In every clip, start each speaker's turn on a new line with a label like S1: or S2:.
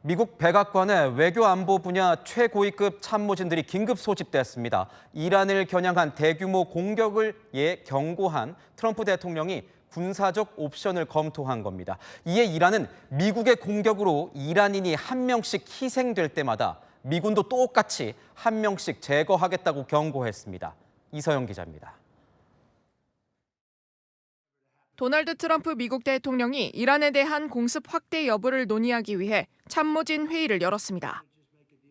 S1: 미국 백악관에 외교안보 분야 최고위급 참모진들이 긴급 소집됐습니다. 이란을 겨냥한 대규모 공격을 경고한 트럼프 대통령이 군사적 옵션을 검토한 겁니다. 이에 이란은 미국의 공격으로 이란인이 한 명씩 희생될 때마다 미군도 똑같이 한 명씩 제거하겠다고 경고했습니다. 이서영 기자입니다.
S2: 도널드 트럼프 미국 대통령이 이란에 대한 공습 확대 여부를 논의하기 위해 참모진 회의를 열었습니다.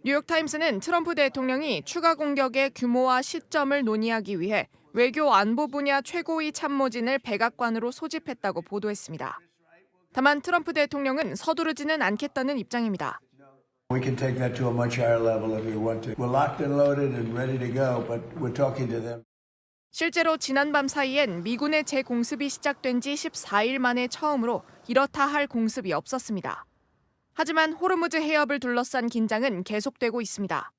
S2: 뉴욕타임스는 트럼프 대통령이 추가 공격의 규모와 시점을 논의하기 위해 외교 안보 분야 최고위 참모진을 백악관으로 소집했다고 보도했습니다. 다만 트럼프 대통령은 서두르지는 않겠다는 입장입니다.
S3: We can take that to a much higher level if we want to. We're locked and loaded and ready to go, but we're talking to them.
S2: 실제로 지난밤 사이엔 미군의 재공습이 시작된 지 14일 만에 처음으로 이렇다 할 공습이 없었습니다. 하지만 호르무즈 해협을 둘러싼 긴장은 계속되고 있습니다.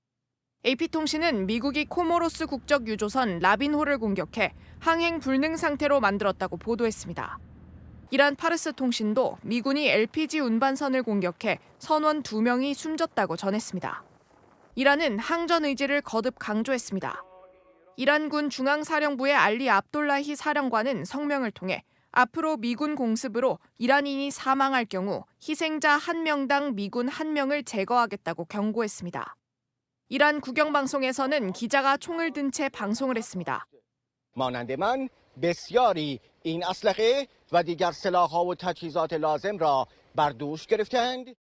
S2: AP통신은 미국이 코모로스 국적 유조선 라빈호를 공격해 항행 불능 상태로 만들었다고 보도했습니다. 이란 파르스 통신도 미군이 LPG 운반선을 공격해 선원 2명이 숨졌다고 전했습니다. 이란은 항전 의지를 거듭 강조했습니다. 이란군 중앙사령부의 알리 압돌라히 사령관은 성명을 통해 앞으로 미군 공습으로 이란인이 사망할 경우 희생자 1명당 미군 1명을 제거하겠다고 경고했습니다. 이란 국영방송에서는 기자가 총을 든 채 방송을 했습니다.
S4: مانند من بسیاری این اسلحه و دیگر سلاح‌ها و تجهیزات لازم را بر دوش گرفتند.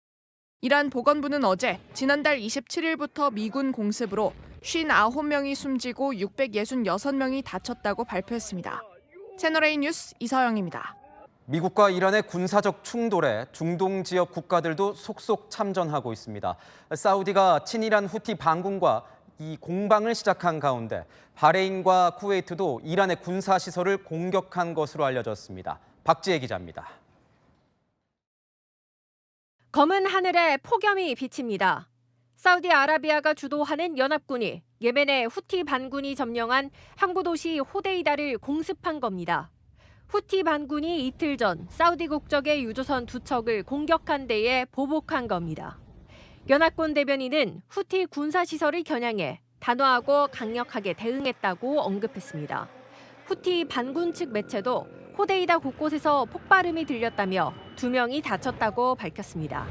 S2: 이란 보건부는 어제 지난달 27일부터 미군 공습으로 59명이 숨지고 666명이 다쳤다고 발표했습니다. 채널A 뉴스 이서영입니다.
S1: 미국과 이란의 군사적 충돌에 중동 지역 국가들도 속속 참전하고 있습니다. 사우디가 친이란 후티 반군과 이 공방을 시작한 가운데 바레인과 쿠웨이트도 이란의 군사시설을 공격한 것으로 알려졌습니다. 박지혜 기자입니다.
S5: 검은 하늘에 폭염이 비칩니다. 사우디아라비아가 주도하는 연합군이 예멘의 후티 반군이 점령한 항구 도시 호데이다를 공습한 겁니다. 후티 반군이 이틀 전 사우디 국적의 유조선 2척을 공격한 데에 보복한 겁니다. 연합군 대변인은 후티 군사시설을 겨냥해 단호하고 강력하게 대응했다고 언급했습니다. 후티 반군 측 매체도 호데이다 곳곳에서 폭발음이 들렸다며 2명이 다쳤다고 밝혔습니다.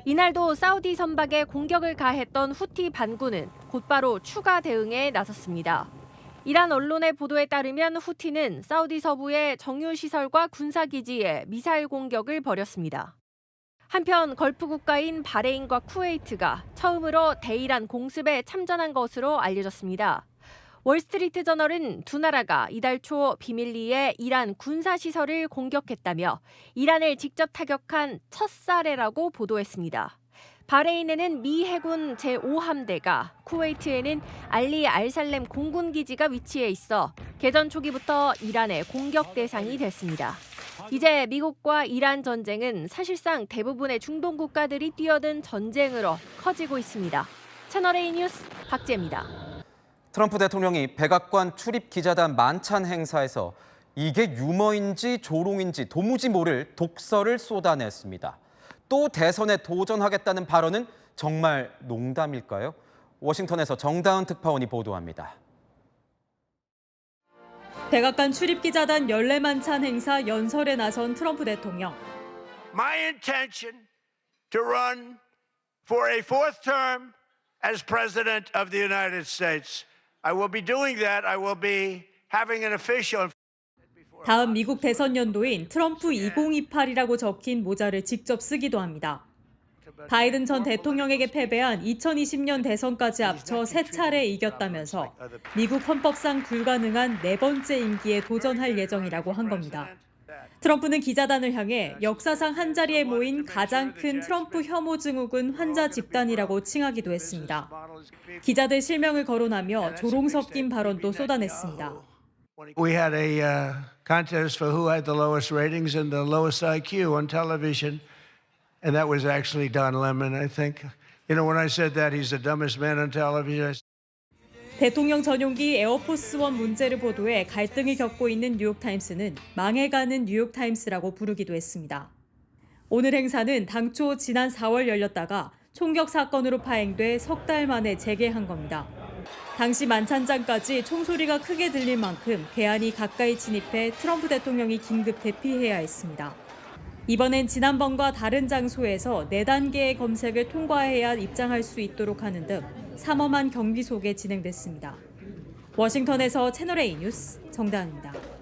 S5: 이날도 사우디 선박에 공격을 가했던 후티 반군은 곧바로 추가 대응에 나섰습니다. 이란 언론의 보도에 따르면 후티는 사우디 서부의 정유시설과 군사기지에 미사일 공격을 벌였습니다. 한편 걸프 국가인 바레인과 쿠웨이트가 처음으로 대이란 공습에 참전한 것으로 알려졌습니다. 월스트리트 저널은 두 나라가 이달 초 비밀리에 이란 군사시설을 공격했다며 이란을 직접 타격한 첫 사례라고 보도했습니다. 바레인에는 미 해군 제5함대가, 쿠웨이트에는 알리 알살렘 공군기지가 위치해 있어 개전 초기부터 이란의 공격 대상이 됐습니다. 이제 미국과 이란 전쟁은 사실상 대부분의 중동 국가들이 뛰어든 전쟁으로 커지고 있습니다. 채널A 뉴스 박지혜입니다.
S1: 트럼프 대통령이 백악관 출입 기자단 만찬 행사에서 이게 유머인지 조롱인지 도무지 모를 독설을 쏟아냈습니다. 또 대선에 도전하겠다는 발언은 정말 농담일까요? 워싱턴에서 정다은 특파원이 보도합니다.
S6: 백악관 출입기자단 연례 만찬 행사 연설에 나선 트럼프 대통령.
S7: My intention to run for a fourth term as President of the United States. I will be doing that. I will be having an official.
S6: 다음 미국 대선 연도인 트럼프 2028이라고 적힌 모자를 직접 쓰기도 합니다. 바이든 전 대통령에게 패배한 2020년 대선까지 합쳐 3차례 이겼다면서 미국 헌법상 불가능한 4번째 임기에 도전할 예정이라고 한 겁니다. 트럼프는 기자단을 향해 역사상 한자리에 모인 가장 큰 트럼프 혐오 증후군 환자 집단이라고 칭하기도 했습니다. 기자들 실명을 거론하며 조롱 섞인 발언도 쏟아냈습니다.
S3: We had a contest for who had the lowest ratings and the lowest IQ on television, and that was actually Don Lemon, I think. You know, when I said that he's the dumbest man on television.
S6: 대통령 전용기 에어포스원 문제를 보도해 갈등을 겪고 있는 뉴욕타임스는 망해가는 뉴욕타임스라고 부르기도 했습니다. 오늘 행사는 당초 지난 4월 열렸다가 총격 사건으로 파행돼 석 달 만에 재개한 겁니다. 당시 만찬장까지 총소리가 크게 들릴 만큼 개안이 가까이 침입해 트럼프 대통령이 긴급 대피해야 했습니다. 이번엔 지난번과 다른 장소에서 4단계의 검색을 통과해야 입장할 수 있도록 하는 등 삼엄한 경비 속에 진행됐습니다. 워싱턴에서 채널A 뉴스 정다은입니다.